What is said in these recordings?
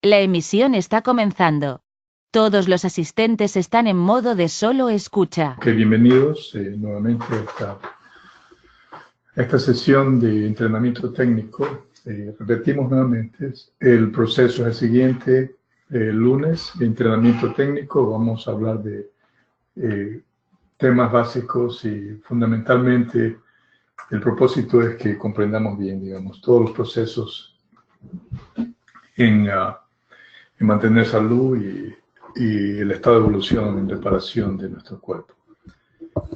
La emisión está comenzando. Todos los asistentes están en modo de solo escucha. Ok, bienvenidos nuevamente a esta sesión de entrenamiento técnico. Repetimos nuevamente, el proceso es el siguiente. El lunes de entrenamiento técnico vamos a hablar de temas básicos y fundamentalmente el propósito es que comprendamos bien, digamos, todos los procesos en mantener salud y el estado de evolución en reparación de nuestro cuerpo.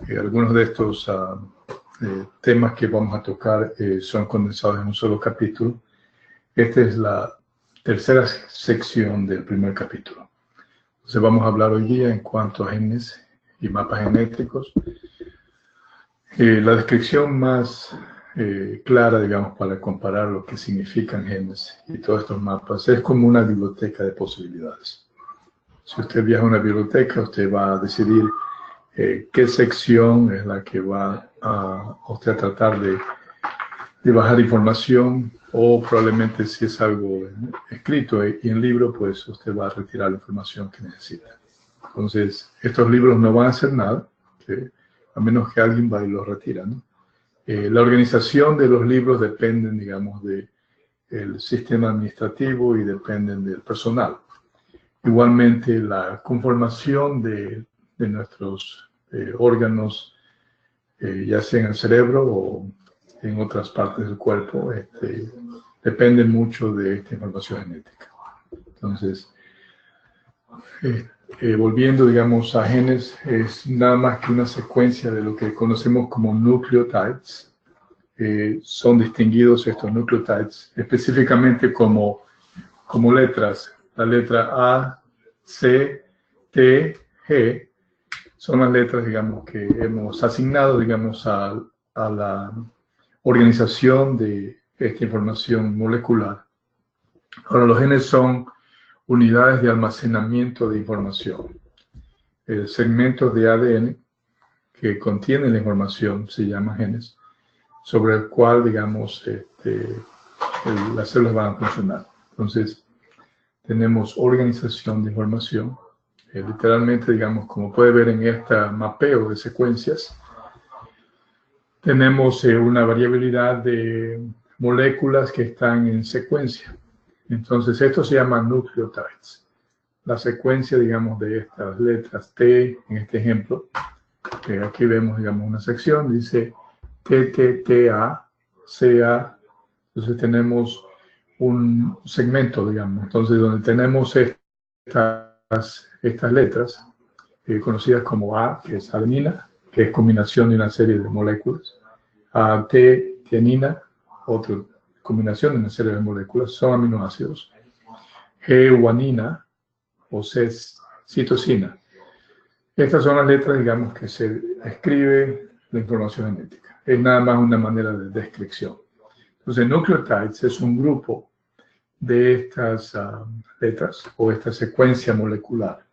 Algunos de estos temas que vamos a tocar son condensados en un solo capítulo. Esta es la tercera sección del primer capítulo. Entonces vamos a hablar hoy día en cuanto a genes y mapas genéticos. La descripción más clara, digamos, para comparar lo que significan genes y todos estos mapas es como una biblioteca de posibilidades. Si usted viaja a una biblioteca, usted va a decidir qué sección es la que va a usted a tratar de bajar información, o probablemente si es algo escrito y en libro, pues usted va a retirar la información que necesita. Entonces, estos libros no van a hacer nada, a menos que alguien va y los retira, ¿no? La organización de los libros dependen, digamos, del sistema administrativo y dependen del personal. Igualmente, la conformación de nuestros órganos, ya sea en el cerebro o en otras partes del cuerpo, depende mucho de esta información genética. Entonces, volviendo, digamos, a genes, es nada más que una secuencia de lo que conocemos como nucleotides. Son distinguidos estos nucleotides específicamente como letras. La letra A, C, T, G son las letras, digamos, que hemos asignado, digamos, a la organización de esta información molecular. Ahora, los genes son unidades de almacenamiento de información. Segmentos de ADN que contienen la información se llaman genes, sobre el cual, digamos, las células van a funcionar. Entonces, tenemos organización de información. Literalmente, digamos, como puede ver en este mapeo de secuencias, tenemos una variabilidad de moléculas que están en secuencia. Entonces, esto se llama nucleotides. La secuencia, digamos, de estas letras T, en este ejemplo, que aquí vemos, digamos, una sección, dice T, T, T, A, C, A. Entonces tenemos un segmento, digamos, entonces donde tenemos estas letras conocidas como A, que es adenina, que es combinación de una serie de moléculas, a T, tiamina, otra combinación de una serie de moléculas, son aminoácidos, G, guanina, o C, citosina. Estas son las letras, digamos, que se escribe la información genética. Es nada más una manera de descripción. Entonces, nucleotides es un grupo de estas letras o esta secuencia molecular.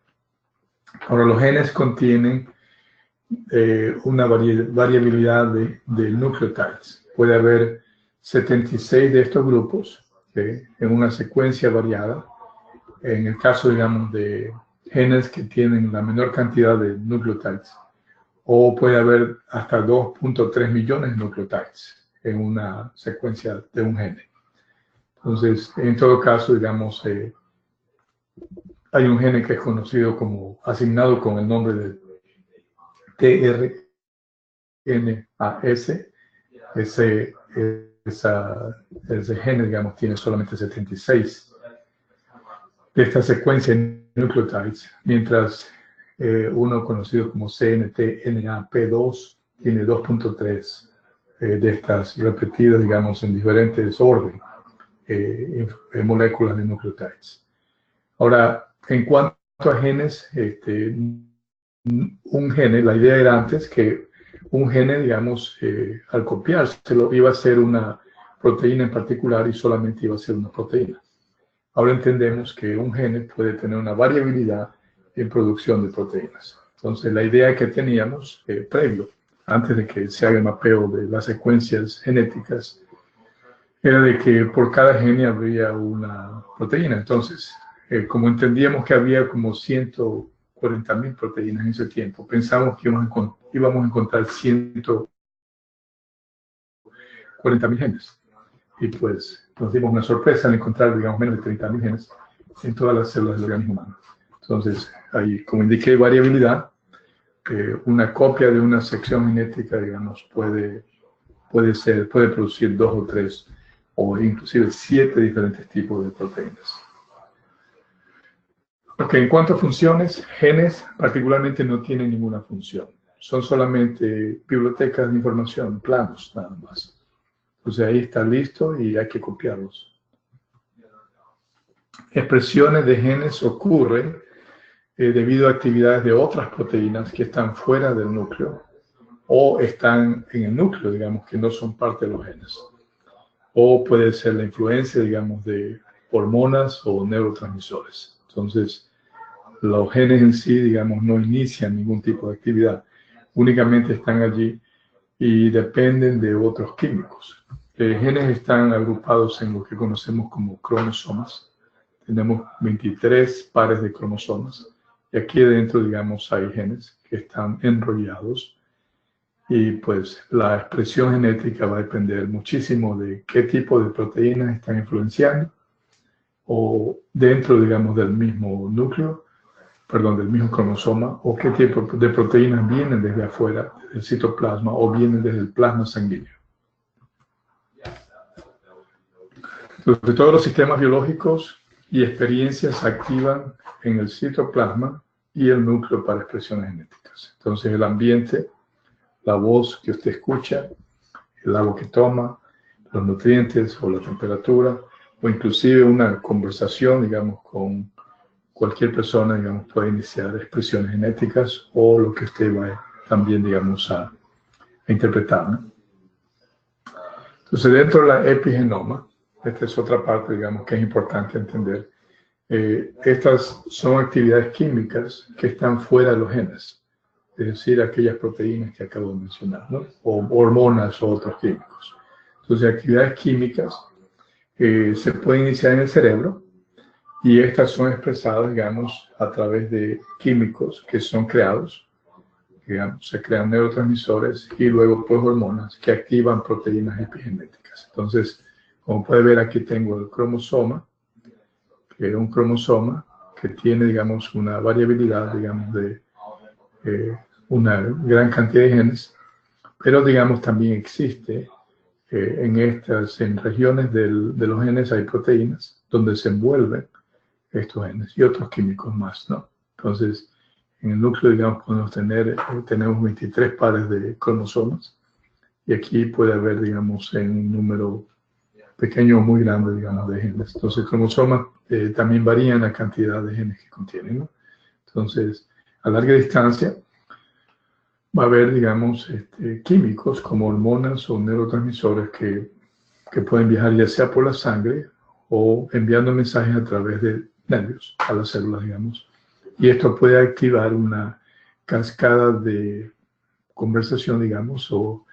Ahora, los genes contienen una variabilidad de nucleotides. Puede haber 76 de estos grupos en una secuencia variada. En el caso, digamos, de genes que tienen la menor cantidad de nucleotides, o puede haber hasta 2.3 millones de nucleotides en una secuencia de un gene. Entonces, en todo caso, digamos, hay un gene que es conocido como, asignado con el nombre de tRNAS. Ese gene, digamos, tiene solamente 76 de esta secuencia de nucleotides, mientras uno conocido como CNTNAP2 tiene 2.3 de estas repetidas, digamos, en diferentes órdenes, moléculas de nucleotides. Ahora, en cuanto a genes, un gene, la idea era antes que un gene, digamos, al copiárselo, iba a ser una proteína en particular y solamente iba a ser una proteína. Ahora entendemos que un gene puede tener una variabilidad en producción de proteínas. Entonces, la idea que teníamos previo, antes de que se haga el mapeo de las secuencias genéticas, era de que por cada gene habría una proteína. Entonces, como entendíamos que había como 140.000 proteínas en ese tiempo, pensamos que íbamos a encontrar 140.000 genes. Y pues nos dimos una sorpresa al encontrar, digamos, menos de 30.000 genes en todas las células del organismo humano. Entonces, ahí, como indiqué, variabilidad. Una copia de una sección genética, digamos, puede producir 2 o 3 o inclusive 7 diferentes tipos de proteínas. Ok, en cuanto a funciones, genes particularmente no tienen ninguna función. Son solamente bibliotecas de información, planos nada más. Entonces ahí está listo y hay que copiarlos. Expresiones de genes ocurren debido a actividades de otras proteínas que están fuera del núcleo o están en el núcleo, digamos, que no son parte de los genes. O puede ser la influencia, digamos, de hormonas o neurotransmisores. Entonces, los genes en sí, digamos, no inician ningún tipo de actividad, únicamente están allí y dependen de otros químicos. Los genes están agrupados en lo que conocemos como cromosomas. Tenemos 23 pares de cromosomas y aquí dentro, digamos, hay genes que están enrollados y pues la expresión genética va a depender muchísimo de qué tipo de proteínas están influenciando o dentro, digamos, del mismo núcleo, perdón, del mismo cromosoma, o qué tipo de proteínas vienen desde afuera, del citoplasma, o vienen desde el plasma sanguíneo. Entonces, todos los sistemas biológicos y experiencias se activan en el citoplasma y el núcleo para expresiones genéticas. Entonces, el ambiente, la voz que usted escucha, el agua que toma, los nutrientes o la temperatura, o inclusive una conversación, digamos, con cualquier persona, digamos, puede iniciar expresiones genéticas o lo que usted va también, digamos, a interpretar, ¿no? Entonces, dentro de la epigenoma, esta es otra parte, digamos, que es importante entender. Estas son actividades químicas que están fuera de los genes, es decir, aquellas proteínas que acabo de mencionar, ¿no? O hormonas o otros químicos. Entonces, actividades químicas se pueden iniciar en el cerebro y estas son expresadas, digamos, a través de químicos que son creados. Digamos, se crean neurotransmisores y luego pues hormonas que activan proteínas epigenéticas. Entonces, como puede ver, aquí tengo el cromosoma, que es un cromosoma que tiene, digamos, una variabilidad, digamos, de una gran cantidad de genes, pero, digamos, también existe en regiones de los genes hay proteínas donde se envuelven estos genes y otros químicos más, ¿no? Entonces, en el núcleo, digamos, tenemos 23 pares de cromosomas y aquí puede haber, digamos, en un número pequeño o muy grande, digamos, de genes. Entonces, cromosomas también varían la cantidad de genes que contienen, ¿no? Entonces, a larga distancia va a haber, digamos, químicos como hormonas o neurotransmisores que pueden viajar ya sea por la sangre o enviando mensajes a través de nervios a las células, digamos. Y esto puede activar una cascada de conversación, digamos, o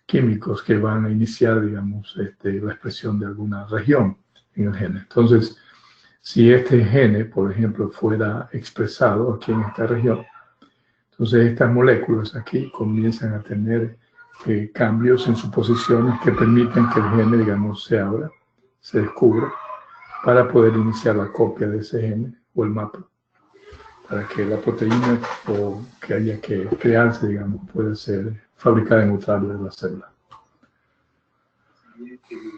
químicos que van a iniciar, digamos, la expresión de alguna región en el gene. Entonces, si este gene, por ejemplo, fuera expresado aquí en esta región, entonces estas moléculas aquí comienzan a tener cambios en sus posiciones que permiten que el gene, digamos, se abra, se descubra, para poder iniciar la copia de ese gene o el mapa, para que la proteína o que haya que crearse, digamos, pueda ser fabricada en otra área de la célula.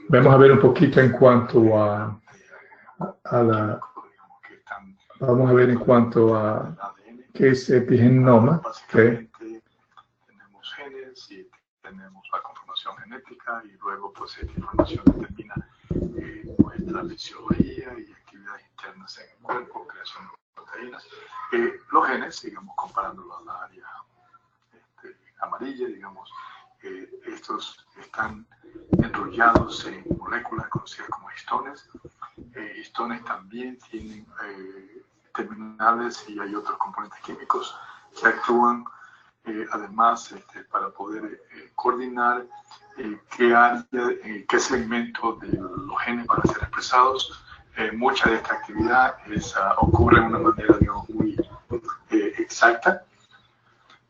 Vamos a ver un poquito en cuanto vamos a ver en cuanto a qué es epigenoma. Tenemos genes y tenemos la conformación genética y luego pues esta información determina nuestra fisiología y actividades internas en el cuerpo, creación de proteínas. Los genes, digamos, comparándolo a la área amarilla, digamos, estos están enrollados en moléculas conocidas como histones. Histones también tienen terminales y hay otros componentes químicos que actúan además para poder coordinar qué área, qué segmento de los genes van a ser expresados. Mucha de esta actividad ocurre de una manera, digamos, muy exacta.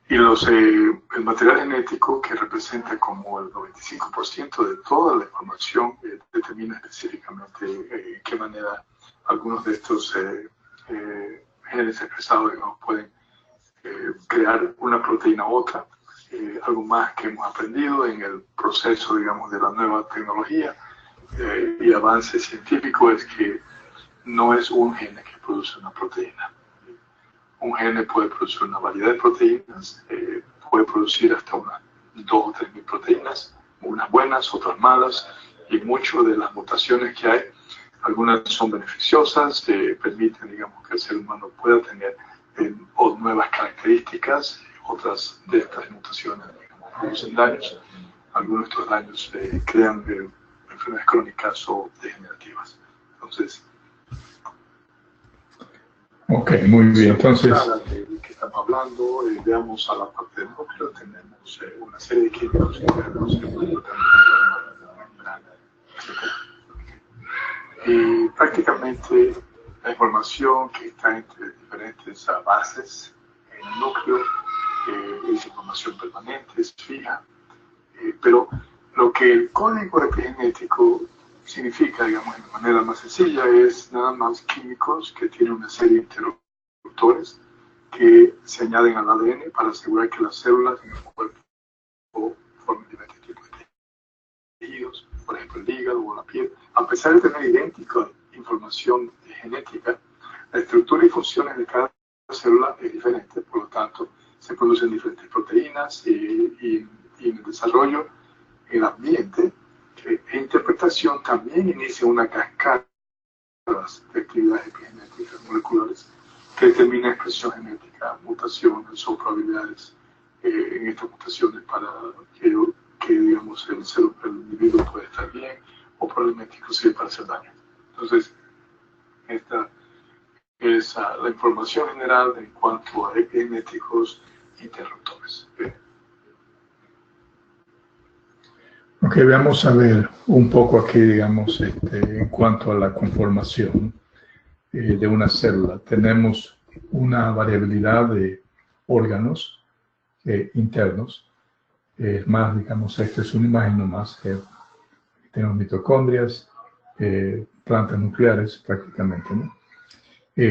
Y el material genético, que representa como el 95% de toda la información, determina específicamente en qué manera algunos de estos genes expresados, digamos, pueden crear una proteína u otra. Algo más que hemos aprendido en el proceso, digamos, de la nueva tecnología y avance científico es que no es un gene que produce una proteína. Un gene puede producir una variedad de proteínas, puede producir hasta unas 2 o 3 mil proteínas, unas buenas, otras malas, y muchas de las mutaciones que hay, algunas son beneficiosas, permiten, digamos, que el ser humano pueda tener nuevas características, otras de estas mutaciones, digamos, producen daños. Algunos de estos daños crean enfermedades crónicas o degenerativas. Entonces, ok, muy bien. Entonces, que estamos hablando, veamos a la parte del núcleo, tenemos una serie de químicos internos que pueden y prácticamente la información que está entre diferentes bases en el núcleo es información permanente, es fija, pero lo que el código epigenético significa, digamos, de manera más sencilla, es nada más químicos que tienen una serie de interruptores que se añaden al ADN para asegurar que las células en el cuerpo formen diferentes tipos de tejidos, por ejemplo el hígado o la piel. A pesar de tener idéntica información genética, la estructura y funciones de cada célula es diferente, por lo tanto se producen diferentes proteínas y en el desarrollo, el ambiente e interpretación también inicia una cascada de actividades epigenéticas moleculares que determina expresión genética, mutaciones o probabilidades en estas mutaciones para que digamos, el individuo pueda estar bien o probablemente inclusive para hacer daño. Entonces, esta es la información general en cuanto a epigenéticos interruptores. ok, vamos a ver un poco aquí, digamos, en cuanto a la conformación de una célula. Tenemos una variabilidad de órganos internos. Más, digamos, esta es una imagen nomás. Tenemos mitocondrias, plantas nucleares prácticamente, ¿no?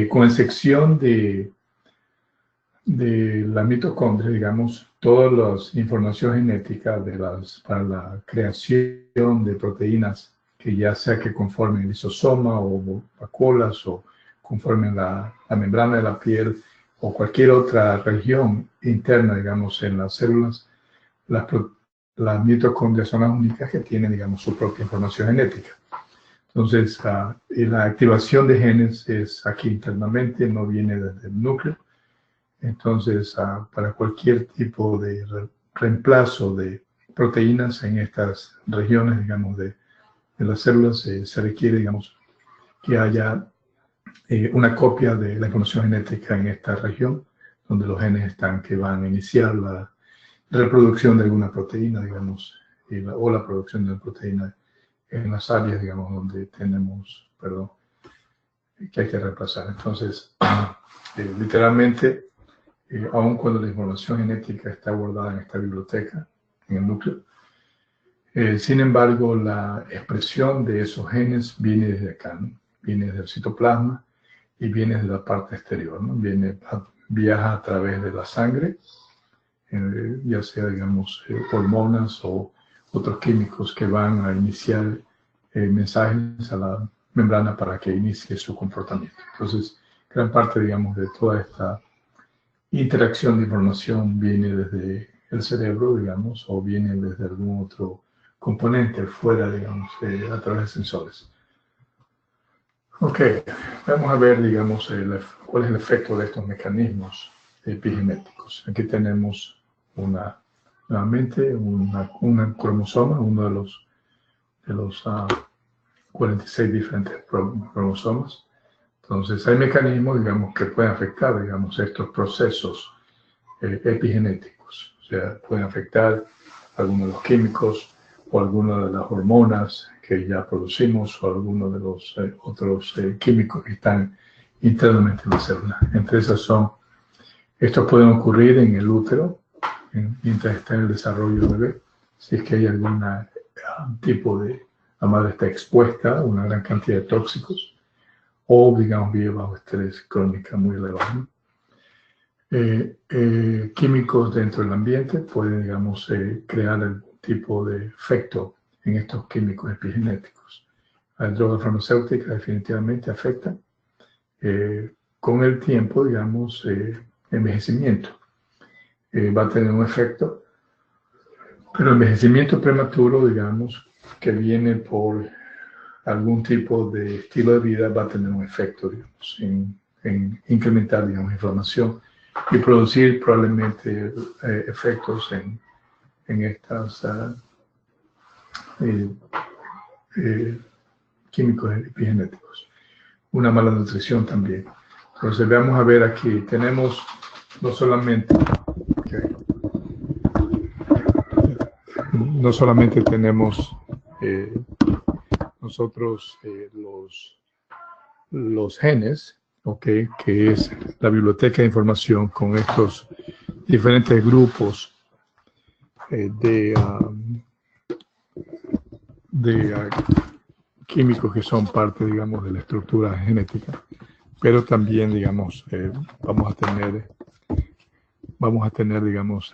Con excepción de la mitocondria, digamos, toda la información genética para la creación de proteínas que ya sea que conformen el lisosoma o vacuolas o conformen la membrana de la piel o cualquier otra región interna, digamos, en las células, las mitocondrias son las únicas que tienen, digamos, su propia información genética. Entonces, la activación de genes es aquí internamente, no viene desde el núcleo. Entonces, para cualquier tipo de reemplazo de proteínas en estas regiones, digamos, de las células, se requiere, digamos, que haya una copia de la información genética en esta región, donde los genes están que van a iniciar la reproducción de alguna proteína, digamos, o la producción de una proteína en las áreas, digamos, donde tenemos, que hay que reemplazar. Entonces, literalmente, aun cuando la información genética está guardada en esta biblioteca, en el núcleo, sin embargo, la expresión de esos genes viene desde acá, ¿no? Viene desde el citoplasma y viene de la parte exterior, ¿no? Viaja a través de la sangre, ya sea, digamos, hormonas o otros químicos que van a iniciar mensajes a la membrana para que inicie su comportamiento. Entonces, gran parte, digamos, de toda esta interacción de información viene desde el cerebro, digamos, o viene desde algún otro componente fuera, digamos, a través de sensores. Ok, vamos a ver, digamos, cuál es el efecto de estos mecanismos epigenéticos. Aquí tenemos nuevamente un cromosoma, uno de los 46 diferentes cromosomas. Entonces, hay mecanismos, digamos, que pueden afectar, digamos, estos procesos epigenéticos. O sea, pueden afectar algunos de los químicos o algunas de las hormonas que ya producimos o algunos de los otros químicos que están internamente en la célula. Entre esas estos pueden ocurrir en el útero, mientras está en el desarrollo del bebé, si es que hay algún tipo de, la madre está expuesta a una gran cantidad de tóxicos, o, digamos, vive bajo estrés crónico muy elevado. Químicos dentro del ambiente pueden, digamos, crear algún tipo de efecto en estos químicos epigenéticos. Las drogas farmacéuticas definitivamente afectan. Con el tiempo, digamos, envejecimiento va a tener un efecto, pero envejecimiento prematuro, digamos, que viene por algún tipo de estilo de vida, va a tener un efecto, digamos, en incrementar, digamos, inflamación y producir probablemente efectos en estas químicos epigenéticos. Una mala nutrición también. Entonces, vamos a ver aquí, tenemos no solamente tenemos nosotros los genes, que es la biblioteca de información con estos diferentes grupos de químicos que son parte, digamos, de la estructura genética, pero también, digamos, vamos a tener, digamos,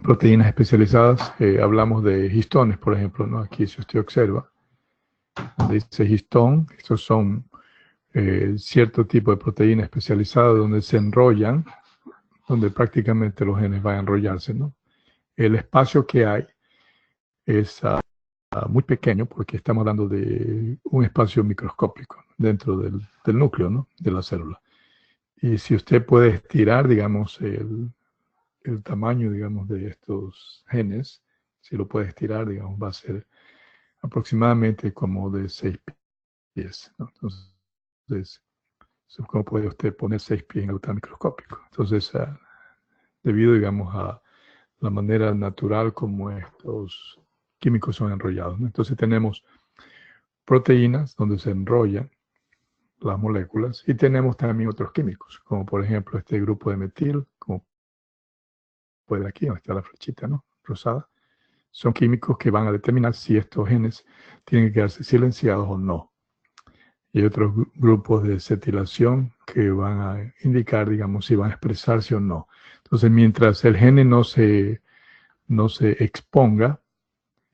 proteínas especializadas. Hablamos de histones, por ejemplo, ¿no? Aquí, si usted observa, dice histón, estos son cierto tipo de proteína especializada donde se enrollan, donde prácticamente los genes van a enrollarse, ¿no? El espacio que hay es muy pequeño, porque estamos hablando de un espacio microscópico dentro del núcleo, ¿no? De la célula. Y si usted puede estirar, digamos, el tamaño, digamos, de estos genes, si lo puede estirar, digamos, va a ser aproximadamente como de 6 pies, ¿no? Entonces, ¿cómo puede usted poner 6 pies en el ultramicroscópico? Entonces, debido, digamos, a la manera natural como estos químicos son enrollados, ¿no? Entonces tenemos proteínas donde se enrollan las moléculas y tenemos también otros químicos, como por ejemplo este grupo de metil, como puede aquí, donde está la flechita, ¿no? Rosada. Son químicos que van a determinar si estos genes tienen que quedarse silenciados o no. Y hay otros grupos de cetilación que van a indicar, digamos, si van a expresarse o no. Entonces, mientras el gene no se exponga,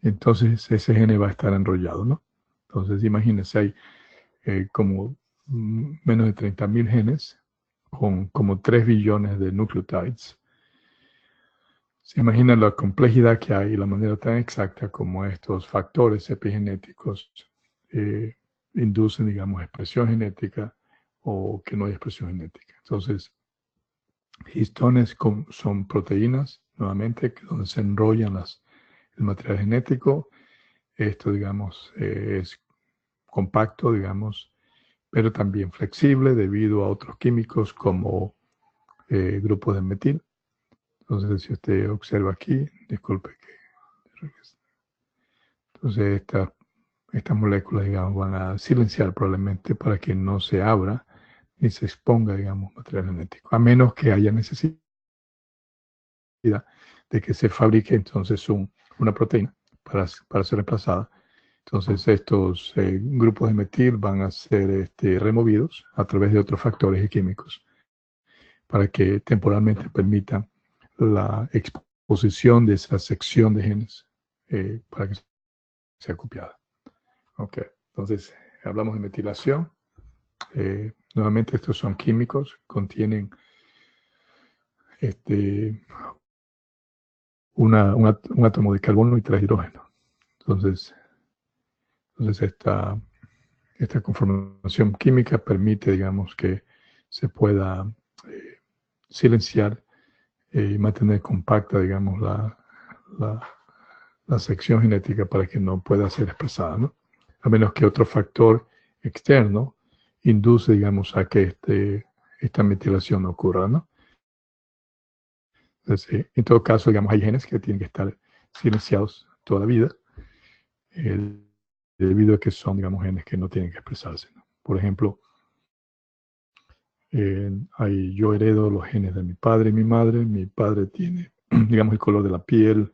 entonces ese gene va a estar enrollado, ¿no? Entonces, imagínense, hay como menos de 30.000 genes con como 3 billones de nucleotides. Se imagina la complejidad que hay y la manera tan exacta como estos factores epigenéticos inducen, digamos, expresión genética o que no hay expresión genética. Entonces, histones son proteínas, nuevamente, donde se enrollan el material genético. Esto, digamos, es compacto, digamos, pero también flexible debido a otros químicos como grupos de metil. Entonces, si usted observa aquí, disculpe que... Entonces, estas moléculas, digamos, van a silenciar probablemente para que no se abra ni se exponga, digamos, material genético, a menos que haya necesidad de que se fabrique entonces una proteína para ser reemplazada. Entonces, estos grupos de metil van a ser removidos a través de otros factores y químicos para que temporalmente permitan la exposición de esa sección de genes para que sea copiada. Ok, entonces hablamos de metilación. Nuevamente estos son químicos, contienen un átomo de carbono y 3 hidrógenos. Entonces esta conformación química permite, digamos, que se pueda silenciar y mantener compacta, digamos, la sección genética para que no pueda ser expresada, ¿no? A menos que otro factor externo induce, digamos, a que esta metilación ocurra, ¿no? Entonces, en todo caso, digamos, hay genes que tienen que estar silenciados toda la vida, debido a que son, digamos, genes que no tienen que expresarse, ¿no? Por ejemplo, yo heredo los genes de mi padre y mi madre. Mi padre tiene, digamos, el color de la piel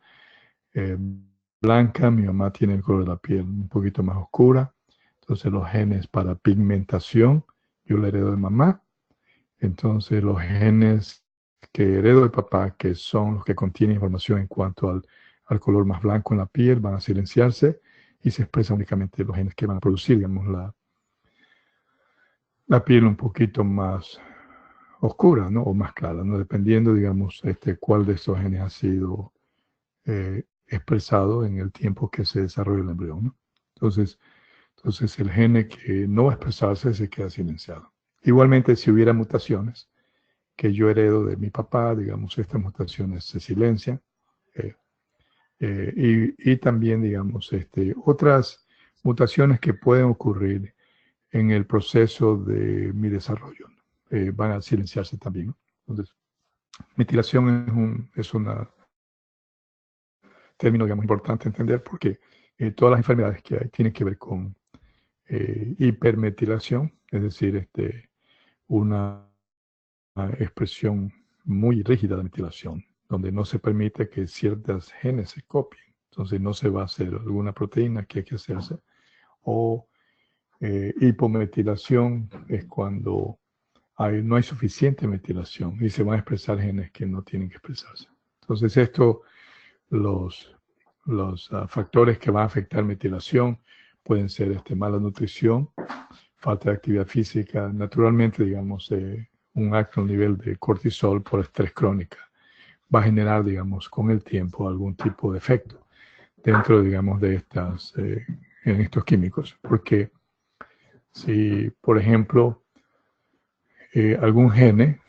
blanca, mi mamá tiene el color de la piel un poquito más oscura. Entonces los genes para pigmentación, yo lo heredo de mamá. Entonces los genes que heredo de papá, que son los que contienen información en cuanto al color más blanco en la piel, van a silenciarse y se expresan únicamente los genes que van a producir, digamos, la piel un poquito más oscura, ¿no? O más clara, ¿no? Dependiendo, digamos, cuál de estos genes ha sido expresado en el tiempo que se desarrolla el embrión, ¿no? Entonces el gene que no va a expresarse se queda silenciado. Igualmente, si hubiera mutaciones que yo heredo de mi papá, digamos, estas mutaciones se silencian. Y también, digamos, otras mutaciones que pueden ocurrir en el proceso de mi desarrollo, van a silenciarse también, ¿no? Entonces, metilación es un término, digamos, importante entender porque todas las enfermedades que hay tienen que ver con hipermetilación, es decir, una expresión muy rígida de metilación, donde no se permite que ciertos genes se copien. Entonces no se va a hacer alguna proteína que hay que hacerse. O hipometilación es cuando no hay suficiente metilación y se van a expresar genes que no tienen que expresarse. Entonces los factores que van a afectar metilación pueden ser mala nutrición, falta de actividad física, naturalmente, digamos, un alto nivel de cortisol por estrés crónica va a generar, digamos, con el tiempo algún tipo de efecto dentro, digamos, de en estos químicos. Porque si, por ejemplo, algún gene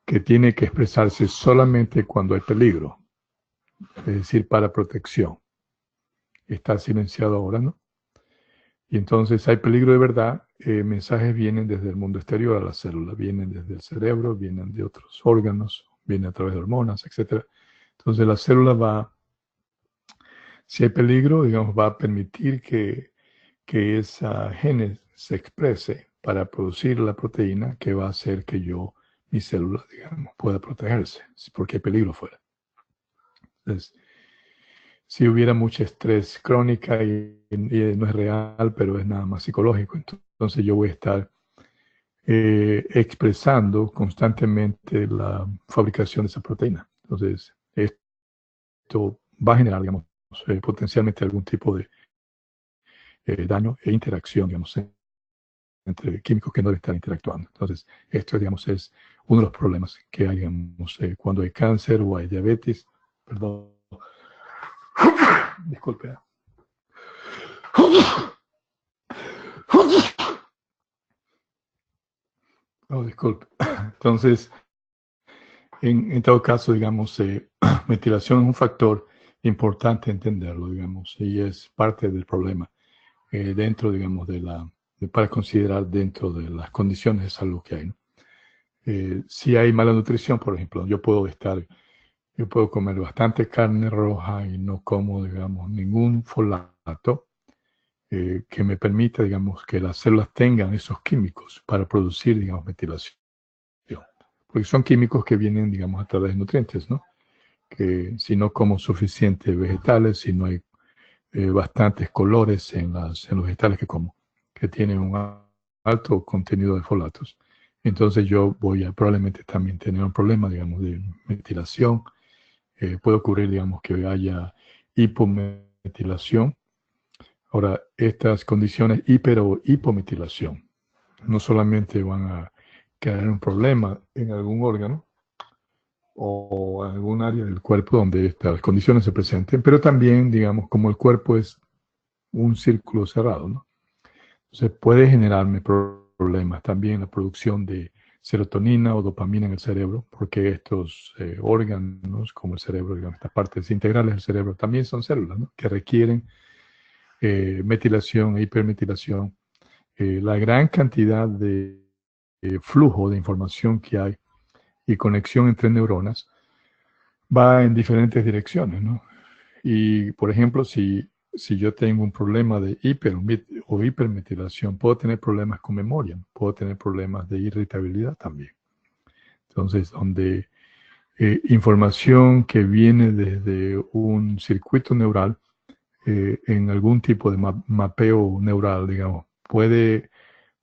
que tiene que expresarse solamente cuando hay peligro, es decir, para protección, está silenciado ahora, ¿no? Y entonces hay peligro de verdad, mensajes vienen desde el mundo exterior a la célula, vienen desde el cerebro, vienen de otros órganos, vienen a través de hormonas, etc. Entonces la célula si hay peligro, digamos, va a permitir que esa gene se exprese para producir la proteína que va a hacer que mi célula, digamos, pueda protegerse, porque hay peligro fuera. Entonces, si hubiera mucho estrés crónica y no es real, pero es nada más psicológico, entonces yo voy a estar expresando constantemente la fabricación de esa proteína. Entonces, esto va a generar, digamos, potencialmente algún tipo de daño e interacción, digamos, entre químicos que no deben estar interactuando. Entonces, esto, digamos, es uno de los problemas que hay, digamos, cuando hay cáncer o hay diabetes. Perdón. Disculpe. Oh, disculpe. Entonces, en todo caso, digamos, metilación es un factor importante entenderlo, digamos, y es parte del problema dentro, digamos, para considerar dentro de las condiciones de salud que hay, ¿no? Si hay mala nutrición, por ejemplo, yo puedo comer bastante carne roja y no como, digamos, ningún folato que me permita, digamos, que las células tengan esos químicos para producir, digamos, metilación. Porque son químicos que vienen, digamos, a través de nutrientes, ¿no? Que si no como suficientes vegetales, si no hay bastantes colores en los vegetales que como, que tienen un alto contenido de folatos, entonces yo voy a probablemente también tener un problema, digamos, de metilación. Puede ocurrir, digamos, que haya hipometilación. Ahora, estas condiciones hiper o hipometilación no solamente van a crear un problema en algún órgano o en algún área del cuerpo donde estas condiciones se presenten, pero también, digamos, como el cuerpo es un círculo cerrado, ¿no? Entonces puede generarme problemas también la producción de serotonina o dopamina en el cerebro, porque estos órganos, como el cerebro, digamos, estas partes integrales del cerebro, también son células, ¿no? Que requieren metilación e hipermetilación. La gran cantidad de flujo de información que hay y conexión entre neuronas va en diferentes direcciones, ¿no? Y, por ejemplo, si yo tengo un problema de hipermetilación, puedo tener problemas con memoria, puedo tener problemas de irritabilidad también. Entonces, donde información que viene desde un circuito neural, en algún tipo de mapeo neural, digamos, puede,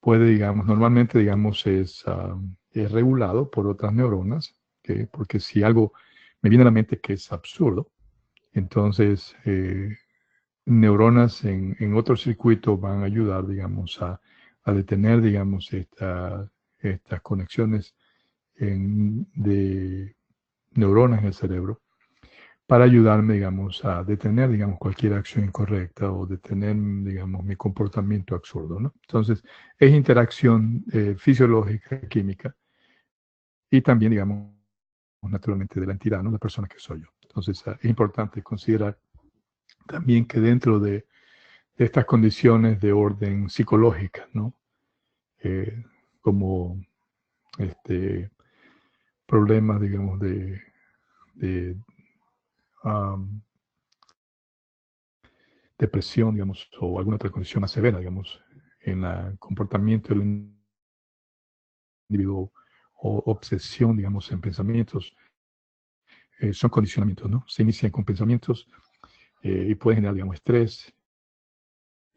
digamos, normalmente, digamos, es regulado por otras neuronas, porque si algo me viene a la mente que es absurdo, entonces neuronas en otro circuito van a ayudar, digamos, a detener, digamos, estas conexiones de neuronas en el cerebro para ayudarme, digamos, a detener, digamos, cualquier acción incorrecta o detener, digamos, mi comportamiento absurdo, ¿no? Entonces, es interacción fisiológica, química y también, digamos, naturalmente de la entidad, ¿no? La persona que soy yo. Entonces, es importante considerar también que dentro de estas condiciones de orden psicológica, ¿no? Como problemas, digamos, de depresión, digamos, o alguna otra condición más severa, digamos, en el comportamiento del individuo o obsesión, digamos, en pensamientos, son condicionamientos, ¿no? Se inician con pensamientos y pueden generar, digamos, estrés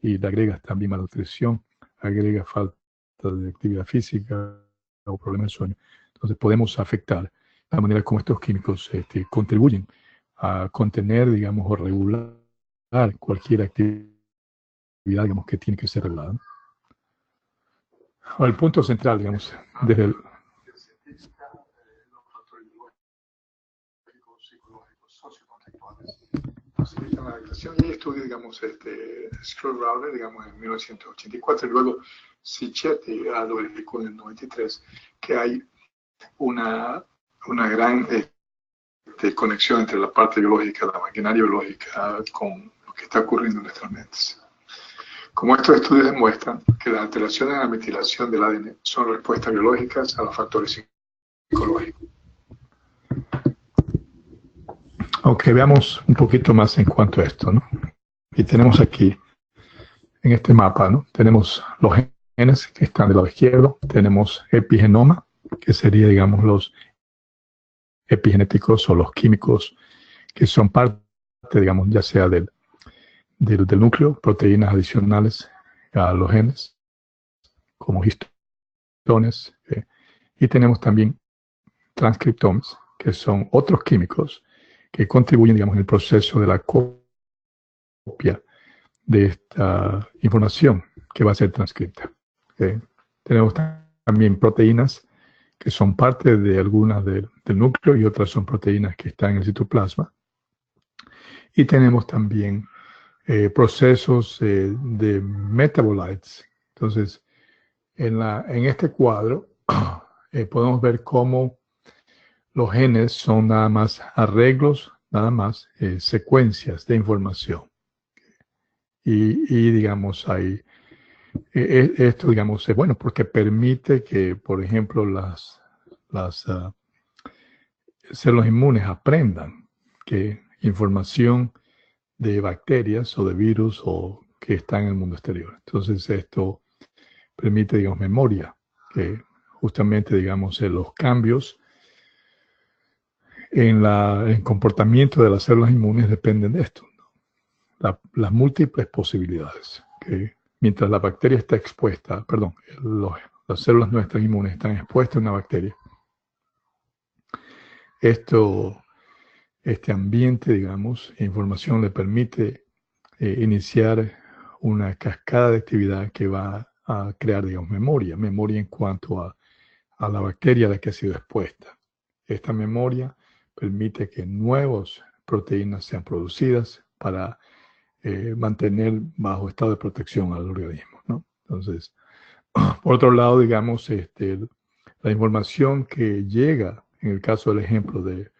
y le agregas también malnutrición, agrega falta de actividad física o problemas de sueño. Entonces podemos afectar la manera como estos químicos contribuyen a contener, digamos, o regular cualquier actividad, digamos, que tiene que ser regulada, ¿no? El punto central, digamos, desde el... Los factores biológicos, psicológicos, socioconductuales facilitan la adaptación. Y hay estudios, digamos, Scroll-Rowley, digamos, en 1984, y luego Sicchetti lo verificó en el 93, que hay una gran conexión entre la parte biológica, la maquinaria biológica, con lo que está ocurriendo en nuestras mentes. Como estos estudios demuestran que las alteraciones en la metilación del ADN son respuestas biológicas a los factores psicológicos. Ok, veamos un poquito más en cuanto a esto, ¿no? Y tenemos aquí, en este mapa, ¿no? Tenemos los genes que están del lado izquierdo, tenemos epigenoma, que sería, digamos, los epigenéticos o los químicos que son parte, digamos, ya sea del núcleo, proteínas adicionales a los genes, como histones, y tenemos también transcriptomes, que son otros químicos que contribuyen, digamos, en el proceso de la copia de esta información que va a ser transcrita. Tenemos también proteínas que son parte de algunas del núcleo y otras son proteínas que están en el citoplasma. Y tenemos también procesos de metabolites. Entonces, en este cuadro podemos ver cómo los genes son nada más arreglos, nada más secuencias de información. Y digamos, hay, esto, digamos, es bueno porque permite que, por ejemplo, las células inmunes aprendan que información de bacterias o de virus o que están en el mundo exterior. Entonces esto permite, digamos, memoria, que justamente, digamos, los cambios en el comportamiento de las células inmunes dependen de esto, ¿no? Las múltiples posibilidades, que mientras la bacteria está expuesta, perdón, las células nuestras inmunes están expuestas a una bacteria, este ambiente, digamos, e información le permite iniciar una cascada de actividad que va a crear, digamos, memoria en cuanto a la bacteria a la que ha sido expuesta. Esta memoria permite que nuevas proteínas sean producidas para mantener bajo estado de protección al organismo, ¿no? Entonces, por otro lado, digamos, la información que llega, en el caso del ejemplo de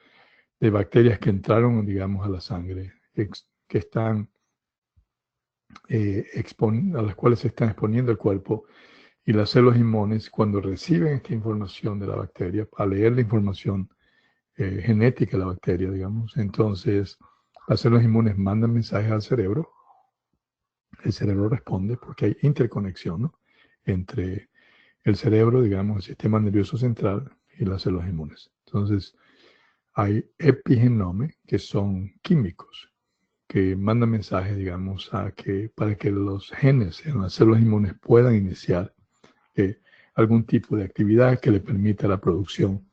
bacterias que entraron, digamos, a la sangre, que están a las cuales se están exponiendo el cuerpo, y las células inmunes, cuando reciben esta información de la bacteria, al leer la información genética de la bacteria, digamos. Entonces, las células inmunes mandan mensajes al cerebro, el cerebro responde porque hay interconexión, ¿no?, entre el cerebro, digamos, el sistema nervioso central y las células inmunes. Entonces, hay epigenomes que son químicos que mandan mensajes, digamos, para que los genes en las células inmunes puedan iniciar algún tipo de actividad que le permita la producción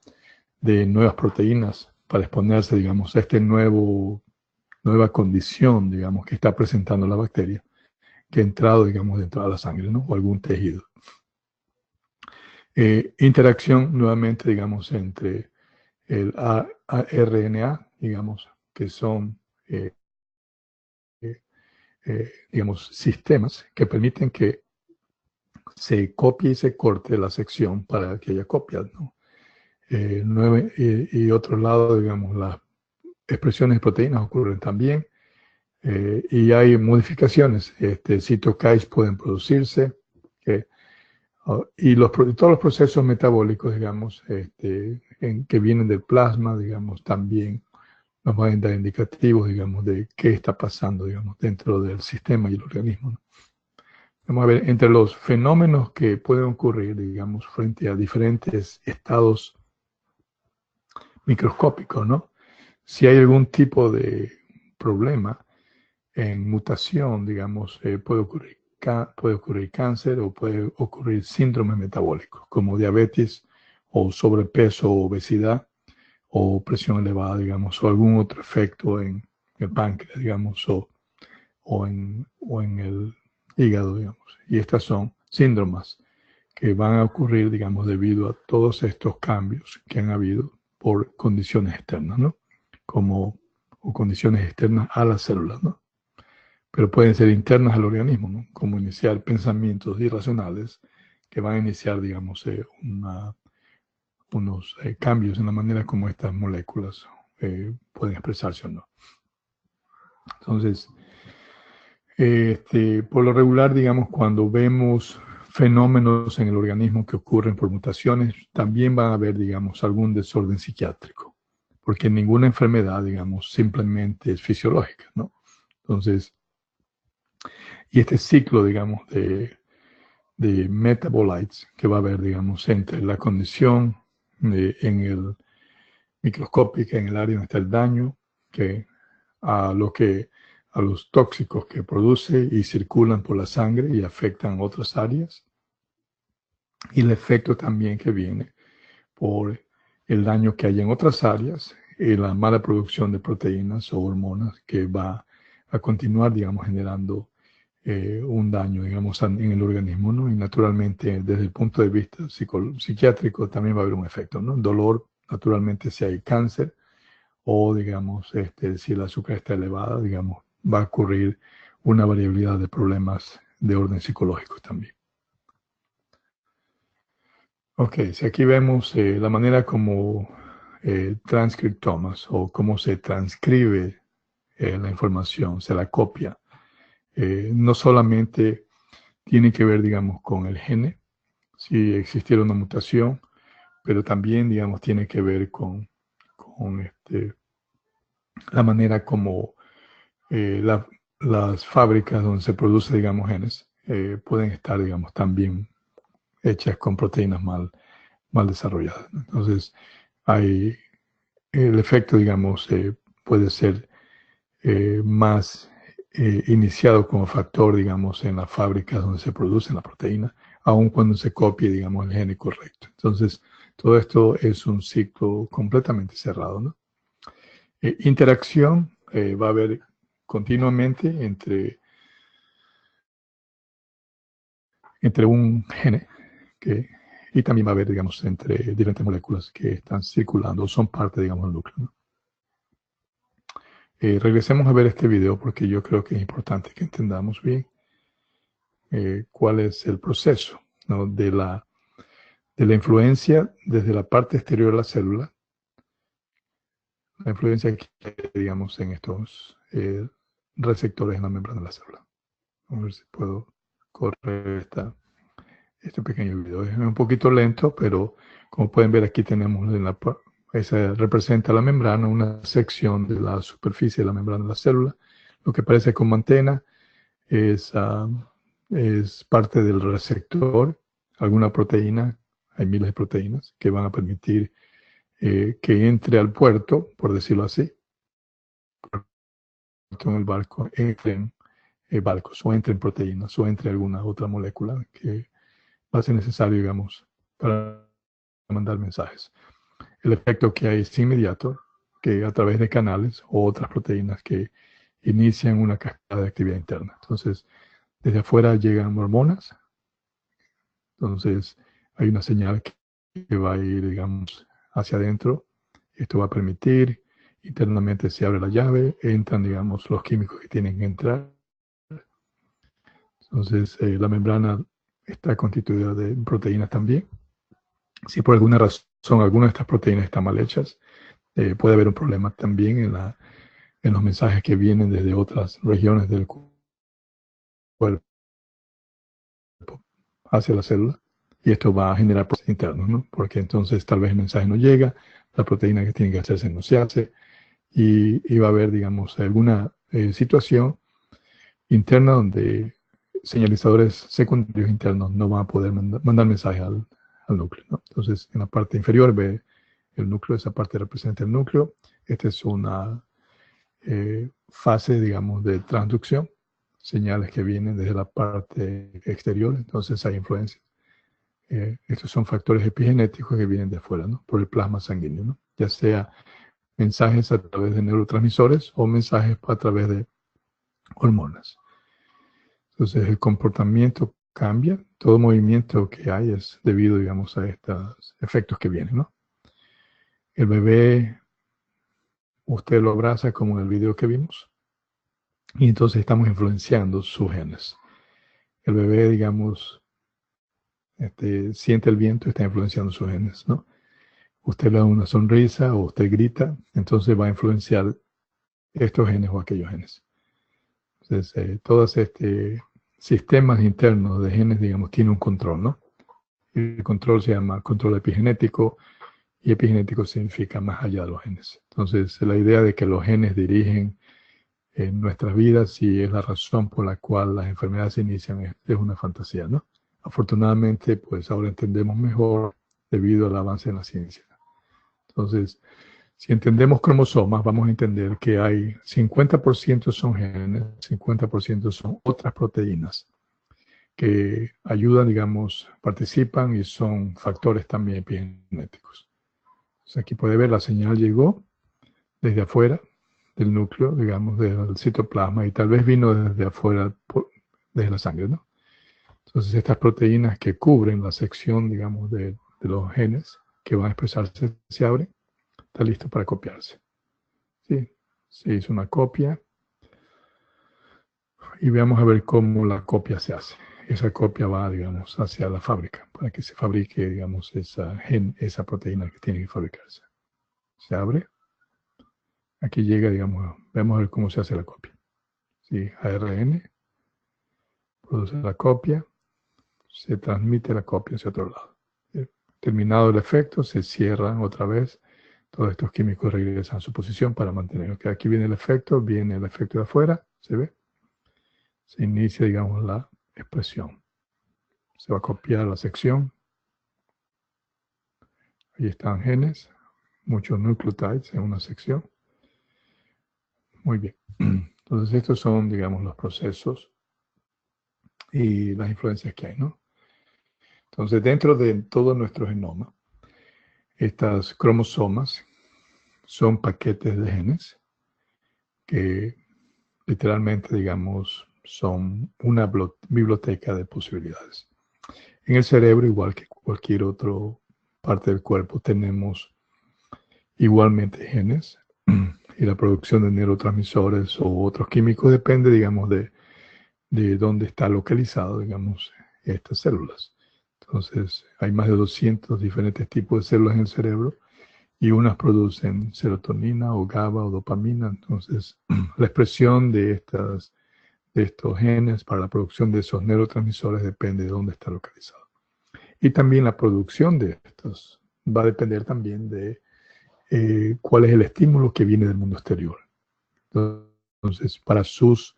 de nuevas proteínas para exponerse, digamos, a esta nueva condición, digamos, que está presentando la bacteria, que ha entrado, digamos, dentro de la sangre, ¿no?, o algún tejido. Interacción, nuevamente, digamos, entre el RNA, digamos, que son, digamos, sistemas que permiten que se copie y se corte la sección para que haya copias, ¿no? Y otro lado, digamos, las expresiones de proteínas ocurren también, y hay modificaciones, cytokines pueden producirse, y todos los procesos metabólicos, digamos, que vienen del plasma, digamos, también nos van a dar indicativos, digamos, de qué está pasando, digamos, dentro del sistema y el organismo, ¿no? Vamos a ver, entre los fenómenos que pueden ocurrir, digamos, frente a diferentes estados microscópicos, ¿no? Si hay algún tipo de problema en mutación, digamos, puede ocurrir cáncer o puede ocurrir síndromes metabólicos, como diabetes o sobrepeso o obesidad o presión elevada, digamos, o algún otro efecto en el páncreas, digamos, o en el hígado, digamos. Y estas son síndromes que van a ocurrir, digamos, debido a todos estos cambios que han habido por condiciones externas, ¿no? O condiciones externas a las células, ¿no? Pero pueden ser internas al organismo, ¿no? Como iniciar pensamientos irracionales que van a iniciar, digamos, unos cambios en la manera como estas moléculas pueden expresarse o no. Entonces, por lo regular, digamos, cuando vemos fenómenos en el organismo que ocurren por mutaciones, también van a haber, digamos, algún desorden psiquiátrico, porque ninguna enfermedad, digamos, simplemente es fisiológica, ¿no? Entonces, y este ciclo, digamos, de metabolites que va a haber, digamos, entre la condición en el microscópica, en el área donde está el daño, a los tóxicos que produce y circulan por la sangre y afectan otras áreas, y el efecto también que viene por el daño que hay en otras áreas y la mala producción de proteínas o hormonas que va a continuar, digamos, generando un daño, digamos, en el organismo, ¿no? Y naturalmente, desde el punto de vista psiquiátrico, también va a haber un efecto, ¿no? Dolor, naturalmente, si hay cáncer o, digamos, si el azúcar está elevada, digamos, va a ocurrir una variabilidad de problemas de orden psicológico también. Ok, si aquí vemos la manera como transcriptomas o cómo se transcribe la información, se la copia. No solamente tiene que ver, digamos, con el gene, si existiera una mutación, pero también, digamos, tiene que ver con la manera como las fábricas donde se produce, digamos, genes pueden estar, digamos, también hechas con proteínas mal desarrolladas, ¿no? Entonces, el efecto, digamos, puede ser más iniciado como factor, digamos, en las fábricas donde se produce la proteína, aun cuando se copie, digamos, el gen correcto. Entonces, todo esto es un ciclo completamente cerrado, ¿no? Interacción va a haber continuamente entre un gene y también va a haber, digamos, entre diferentes moléculas que están circulando o son parte, digamos, del núcleo, ¿no? Regresemos a ver este video porque yo creo que es importante que entendamos bien cuál es el proceso, ¿no?, de la influencia desde la parte exterior de la célula, la influencia que hay, digamos, en estos receptores en la membrana de la célula. Vamos a ver si puedo correr este pequeño video. Es un poquito lento, pero como pueden ver aquí tenemos esa representa la membrana, una sección de la superficie de la membrana de la célula. Lo que parece como antena es parte del receptor, alguna proteína, hay miles de proteínas que van a permitir que entre al puerto, por decirlo así, en el barco, entren barcos o entren proteínas o entre alguna otra molécula que va a ser necesario, digamos, para mandar mensajes. El efecto que hay es inmediato, que a través de canales o otras proteínas que inician una cascada de actividad interna. Entonces, desde afuera llegan hormonas, entonces hay una señal que va a ir, digamos, hacia adentro. Esto va a permitir, internamente se abre la llave, entran, digamos, los químicos que tienen que entrar. Entonces, la membrana está constituida de proteínas también. Si por alguna razón alguna de estas proteínas están mal hechas, puede haber un problema también en los mensajes que vienen desde otras regiones del cuerpo hacia la célula. Y esto va a generar procesos internos, ¿no? Porque entonces tal vez el mensaje no llega, la proteína que tiene que hacerse no se hace, y va a haber, digamos, alguna situación interna donde señalizadores secundarios internos no van a poder mandar mensaje al núcleo, ¿no? Entonces, en la parte inferior ve el núcleo, esa parte representa el núcleo. Esta es una fase, digamos, de transducción, señales que vienen desde la parte exterior, entonces hay influencia. Estos son factores epigenéticos que vienen de afuera, ¿no? Por el plasma sanguíneo, ¿no? Ya sea mensajes a través de neurotransmisores o mensajes a través de hormonas. Entonces el comportamiento cambia, todo movimiento que hay es debido, digamos, a estos efectos que vienen, ¿no? El bebé, usted lo abraza como en el video que vimos, y entonces estamos influenciando sus genes. El bebé, digamos, siente el viento y está influenciando sus genes, ¿no? Usted le da una sonrisa o usted grita, entonces va a influenciar estos genes o aquellos genes. Entonces, todos sistemas internos de genes, digamos, tienen un control, ¿no? El control se llama control epigenético, y epigenético significa más allá de los genes. Entonces, la idea de que los genes dirigen nuestras vidas y es la razón por la cual las enfermedades se inician es una fantasía, ¿no? Afortunadamente, pues ahora entendemos mejor debido al avance en la ciencia. Entonces, si entendemos cromosomas, vamos a entender que hay 50% son genes, 50% son otras proteínas que ayudan, digamos, participan y son factores también epigenéticos. Entonces, aquí puede ver, la señal llegó desde afuera del núcleo, digamos, del citoplasma, y tal vez vino desde afuera, desde la sangre, ¿no? Entonces, estas proteínas que cubren la sección, digamos, de los genes que van a expresarse, se abren, está listo para copiarse. ¿Sí? Se hizo una copia y vamos a ver cómo la copia se hace. Esa copia va, digamos, hacia la fábrica para que se fabrique, digamos, esa proteína que tiene que fabricarse. Se abre. Aquí llega, digamos, vamos a ver cómo se hace la copia. ¿Sí? ARN produce la copia, se transmite la copia hacia otro lado. Terminado el efecto, se cierran otra vez. Todos estos químicos regresan a su posición para mantener. Okay, aquí viene el efecto de afuera, ¿se ve? Se inicia, digamos, la expresión. Se va a copiar la sección. Ahí están genes, muchos nucleotides en una sección. Muy bien. Entonces, estos son, digamos, los procesos y las influencias que hay, ¿no? Entonces, dentro de todo nuestro genoma, estas cromosomas son paquetes de genes que literalmente, digamos, son una biblioteca de posibilidades. En el cerebro, igual que cualquier otra parte del cuerpo, tenemos igualmente genes y la producción de neurotransmisores o otros químicos depende, digamos, de dónde está localizado, digamos, estas células. Entonces, hay más de 200 diferentes tipos de células en el cerebro y unas producen serotonina o GABA o dopamina. Entonces, la expresión de estos genes para la producción de esos neurotransmisores depende de dónde está localizado. Y también la producción de estos va a depender también de cuál es el estímulo que viene del mundo exterior. Entonces, para sus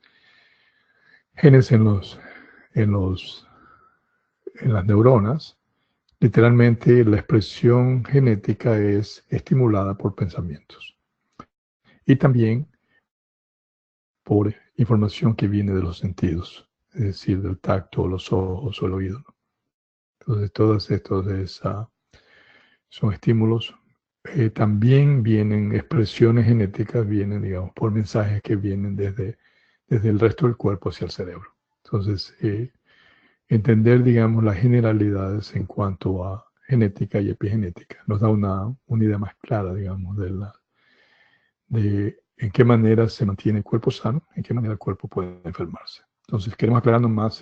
genes en las neuronas, literalmente la expresión genética es estimulada por pensamientos y también por información que viene de los sentidos, es decir, del tacto, los ojos o el oído. Entonces, todos estos son estímulos. También vienen expresiones genéticas, vienen, digamos, por mensajes que vienen desde el resto del cuerpo hacia el cerebro. Entonces, entender, digamos, las generalidades en cuanto a genética y epigenética nos da una idea más clara, digamos, de en qué manera se mantiene el cuerpo sano, en qué manera el cuerpo puede enfermarse. Entonces, queremos aclararnos más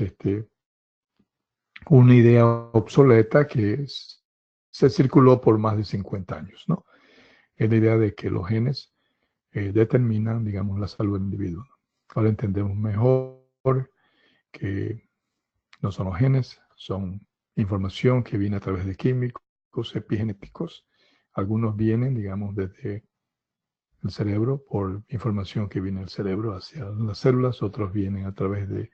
una idea obsoleta que se circuló por más de 50 años, ¿no? Es la idea de que los genes determinan, digamos, la salud del individuo. Ahora entendemos mejor que no son los genes, son información que viene a través de químicos epigenéticos. Algunos vienen, digamos, desde el cerebro por información que viene del cerebro hacia las células, otros vienen a través de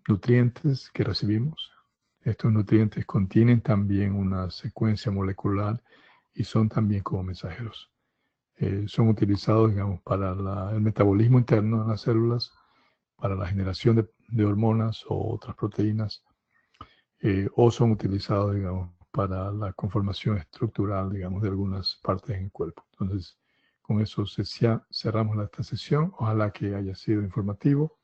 nutrientes que recibimos. Estos nutrientes contienen también una secuencia molecular y son también como mensajeros. Son utilizados, digamos, para el metabolismo interno de las células, para la generación de hormonas o otras proteínas, o son utilizados, digamos, para la conformación estructural, digamos, de algunas partes en el cuerpo. Entonces, con eso cerramos esta sesión. Ojalá que haya sido informativo.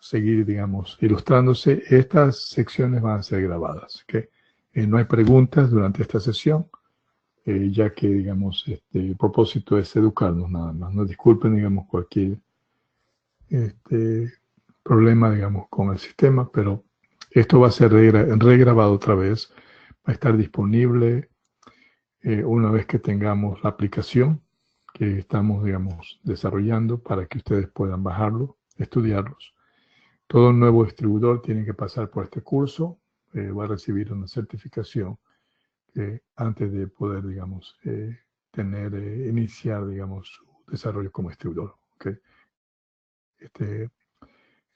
Seguir, digamos, ilustrándose. Estas secciones van a ser grabadas, ¿okay? No hay preguntas durante esta sesión, ya que, digamos, el propósito es educarnos nada más. No disculpen, digamos, cualquier problema, digamos, con el sistema, pero esto va a ser regrabado otra vez. Va a estar disponible una vez que tengamos la aplicación que estamos, digamos, desarrollando para que ustedes puedan bajarlo, estudiarlos. Todo nuevo distribuidor tiene que pasar por este curso, va a recibir una certificación antes de poder, digamos, iniciar, digamos, su desarrollo como distribuidor. ¿Okay?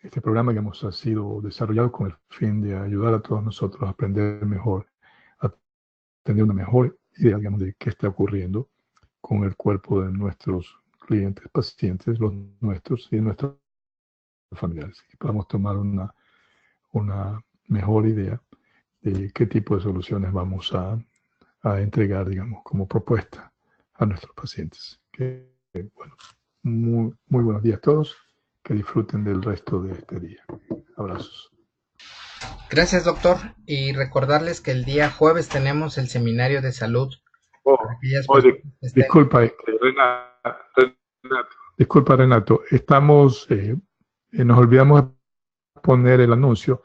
Este programa, digamos, ha sido desarrollado con el fin de ayudar a todos nosotros a aprender mejor, a tener una mejor idea, digamos, de qué está ocurriendo con el cuerpo de nuestros clientes, pacientes, los nuestros y nuestros familiares. Y podamos tomar una mejor idea de qué tipo de soluciones vamos a entregar, digamos, como propuesta a nuestros pacientes. Bueno, muy buenos días a todos. Que disfruten del resto de este día. Abrazos. Gracias, doctor. Y recordarles que el día jueves tenemos el seminario de salud. Disculpa, Renato. Estamos, nos olvidamos de poner el anuncio.